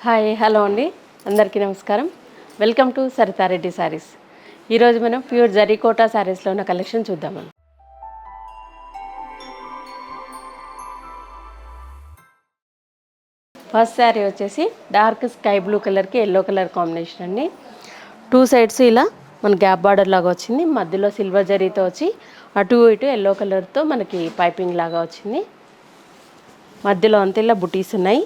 Hi hello అండి, అందరికీ నమస్కారం. Welcome to Saritha Reddy saris. ఈరోజు మనం ప్యూర్ జరీకోటా శారీస్లో ఉన్న కలెక్షన్ చూద్దామండి. ఫస్ట్ శారీ వచ్చేసి డార్క్ స్కై బ్లూ కలర్కి ఎల్లో కలర్ కాంబినేషన్ అండి. టూ సైడ్స్ ఇలా మన గ్యాప్ బార్డర్ లాగా వచ్చింది, మధ్యలో సిల్వర్ జరీతో వచ్చి అటు ఇటు ఎల్లో కలర్తో మనకి పైపింగ్ లాగా వచ్చింది. మధ్యలో అంతా ఇలా బుటీస్ ఉన్నాయి.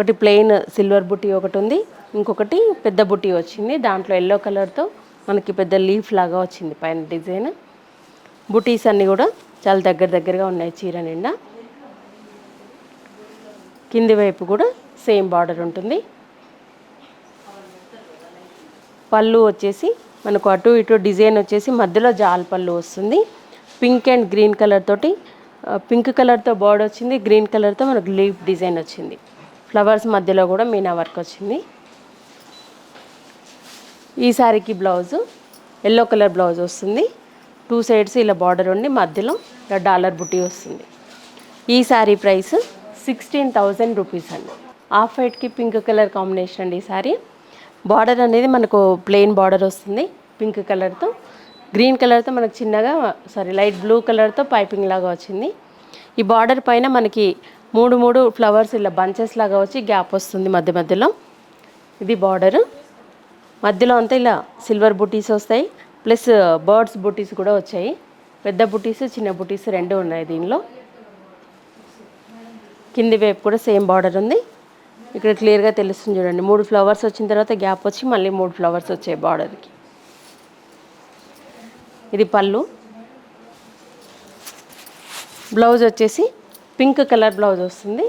ఒకటి ప్లెయిన్ సిల్వర్ బుటీ ఒకటి ఉంది, ఇంకొకటి పెద్ద బుటీ వచ్చింది. దాంట్లో ఎల్లో కలర్తో మనకి పెద్ద లీఫ్ లాగా వచ్చింది పైన డిజైన్. బుటీస్ అన్నీ కూడా చాలా దగ్గరగా ఉన్నాయి చీర నిండా. కింది వైపు కూడా సేమ్ బార్డర్ ఉంటుంది. పళ్ళు వచ్చేసి మనకు అటు ఇటు డిజైన్ వచ్చేసి మధ్యలో జాల్ పళ్ళు వస్తుంది. పింక్ అండ్ గ్రీన్ కలర్ తోటి, పింక్ కలర్తో బార్డర్ వచ్చింది, గ్రీన్ కలర్తో మనకు లీఫ్ డిజైన్ వచ్చింది. ఫ్లవర్స్ మధ్యలో కూడా మీనా వర్క్ వచ్చింది. ఈ శారీకి బ్లౌజు ఎల్లో కలర్ బ్లౌజ్ వస్తుంది. టూ సైడ్స్ ఇలా బార్డర్ ఉండి మధ్యలో ఇలా డాలర్ బుటీ వస్తుంది. ఈ శారీ ప్రైస్ 16,000 రూపీస్ అండి. ఆఫ్ వైట్కి పింక్ కలర్ కాంబినేషన్ అండి. ఈ శారీ బార్డర్ అనేది మనకు ప్లెయిన్ బార్డర్ వస్తుంది పింక్ కలర్తో. గ్రీన్ కలర్తో మనకు చిన్నగా లైట్ బ్లూ కలర్తో పైపింగ్ లాగా వచ్చింది. ఈ బార్డర్ పైన మనకి మూడు ఫ్లవర్స్ ఇలా బంచెస్ లాగా వచ్చి గ్యాప్ వస్తుంది మధ్యలో. ఇది బార్డరు. మధ్యలో అంతా ఇలా సిల్వర్ బుటీస్ వస్తాయి, ప్లస్ బర్డ్స్ బుటీస్ కూడా వచ్చాయి. పెద్ద బుటీస్ చిన్న బుటీస్ రెండు ఉన్నాయి దీనిలో. కింది వైపు కూడా సేమ్ బార్డర్ ఉంది. ఇక్కడ క్లియర్గా తెలుస్తుంది చూడండి. 3 ఫ్లవర్స్ వచ్చిన తర్వాత గ్యాప్ వచ్చి మళ్ళీ 3 ఫ్లవర్స్ వచ్చాయి బార్డర్కి. ఇది పళ్ళు. బ్లౌజ్ వచ్చేసి పింక్ కలర్ బ్లౌజ్ వస్తుంది.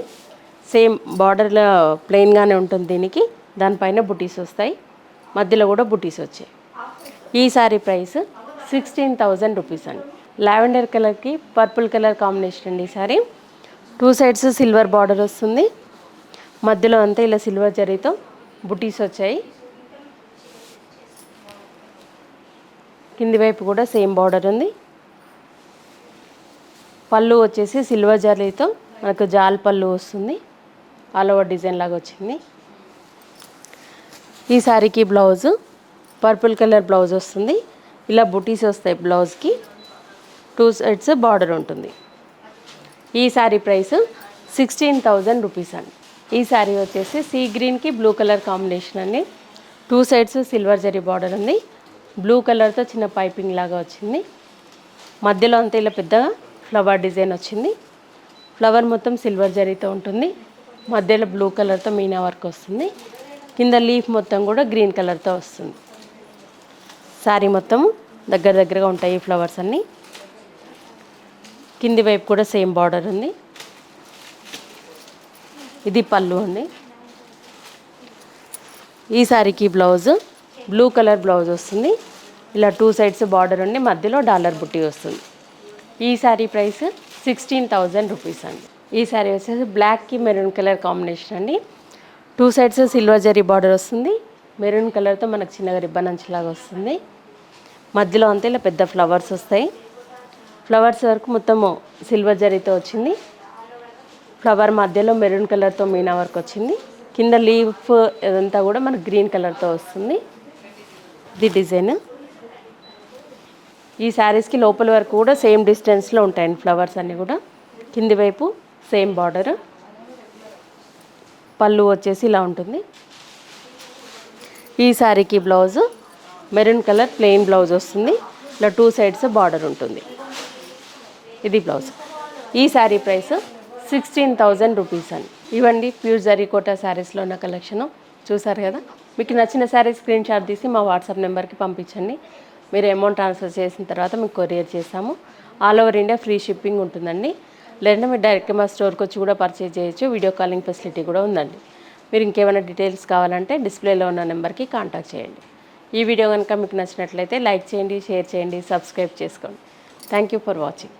సేమ్ బార్డర్లో ప్లెయిన్గానే ఉంటుంది దీనికి. దానిపైన బుటీస్ వస్తాయి, మధ్యలో కూడా బుటీస్ వచ్చాయి. ఈ శారీ ప్రైస్ 16,000 రూపీస్ అండి. లావెండర్ కలర్కి పర్పుల్ కలర్ కాంబినేషన్ అండి. ఈ sari two sides silver border వస్తుంది. మధ్యలో అంతా ఇలా సిల్వర్ జరీతో బుటీస్ వచ్చాయి. కింది వైపు కూడా సేమ్ బార్డర్ ఉంది. పళ్ళు వచ్చేసి సిల్వర్ జరీతో మనకు జాల్ పళ్ళు వస్తుంది. ఆల్ ఓవర్ డిజైన్ లాగా వచ్చింది. ఈ శారీకి బ్లౌజు పర్పుల్ కలర్ బ్లౌజ్ వస్తుంది. ఇలా బుటీస్ వస్తాయి బ్లౌజ్కి. టూ సైడ్స్ బార్డర్ ఉంటుంది. ఈ శారీ ప్రైస్ 16,000 రూపీస్ అండి. ఈ శారీ వచ్చేసి సీ గ్రీన్కి బ్లూ కలర్ కాంబినేషన్ అండి. Two sides silver zari border ఉంది. బ్లూ కలర్తో చిన్న పైపింగ్ లాగా వచ్చింది. మధ్యలో అంతా ఇలా పెద్దగా ఫ్లవర్ డిజైన్ వచ్చింది. ఫ్లవర్ మొత్తం సిల్వర్ జరీతో ఉంటుంది. మధ్యలో బ్లూ కలర్తో మీనా వర్క్ వస్తుంది. కింద లీఫ్ మొత్తం కూడా గ్రీన్ కలర్తో వస్తుంది. శారీ మొత్తం దగ్గరగా ఉంటాయి ఈ ఫ్లవర్స్ అన్నీ. కింది వైపు కూడా సేమ్ బార్డర్ ఉంది. ఇది పళ్ళు అండి. ఈ శారీకి బ్లౌజ్ బ్లూ కలర్ బ్లౌజ్ వస్తుంది. ఇలా టూ సైడ్స్ బార్డర్ ఉండి మధ్యలో డాలర్ బుట్టి వస్తుంది. ఈ శారీ ప్రైస్ 16,000 రూపీస్ అండి. ఈ శారీ వచ్చేసి బ్లాక్కి మెరూన్ కలర్ కాంబినేషన్ అండి. Two sides silver zari border వస్తుంది. మెరూన్ కలర్తో మనకు చిన్నగా రిబ్బన్ అంచులాగా వస్తుంది. మధ్యలో అంతా ఇలా పెద్ద ఫ్లవర్స్ వస్తాయి. ఫ్లవర్స్ వరకు మొత్తము సిల్వర్ జరీతో వచ్చింది. ఫ్లవర్ మధ్యలో మెరూన్ కలర్తో మీనా వర్క్ వచ్చింది. కింద లీఫ్ ఇదంతా కూడా మనకు గ్రీన్ కలర్తో వస్తుంది. ఇది డిజైన్. ఈ శారీస్కి లోపల వరకు కూడా సేమ్ డిస్టెన్స్లో ఉంటాయండి ఫ్లవర్స్ అన్నీ కూడా. కింది వైపు సేమ్ బార్డర్. పళ్ళు వచ్చేసి ఇలా ఉంటుంది. ఈ శారీకి blouse maroon colour plain blouse వస్తుంది. ఇలా టూ సైడ్స్ బార్డర్ ఉంటుంది. ఇది బ్లౌజ్. ఈ శారీ ప్రైస్ 16,000 రూపీస్ అండి. ఇవ్వండి ప్యూర్ జరీకోటా శారీస్లో ఉన్న కలెక్షను చూసారు కదా. మీకు నచ్చిన శారీ స్క్రీన్ షాట్ తీసి మా వాట్సాప్ నెంబర్కి పంపించండి. మీరు అమౌంట్ ట్రాన్స్ఫర్ చేసిన తర్వాత మీకు కొరియర్ చేస్తాము. All over India free shipping ఉంటుందండి. లేదంటే మీరు డైరెక్ట్గా మా స్టోర్కి వచ్చి కూడా పర్చేజ్ చేయొచ్చు. వీడియో కాలింగ్ ఫెసిలిటీ కూడా ఉందండి. మీరు ఇంకేమైనా డీటెయిల్స్ కావాలంటే డిస్ప్లేలో ఉన్న నెంబర్కి కాంటాక్ట్ చేయండి. ఈ వీడియో కనుక మీకు నచ్చినట్లయితే లైక్ చేయండి, షేర్ చేయండి, సబ్స్క్రైబ్ చేసుకోండి. Thank you for watching.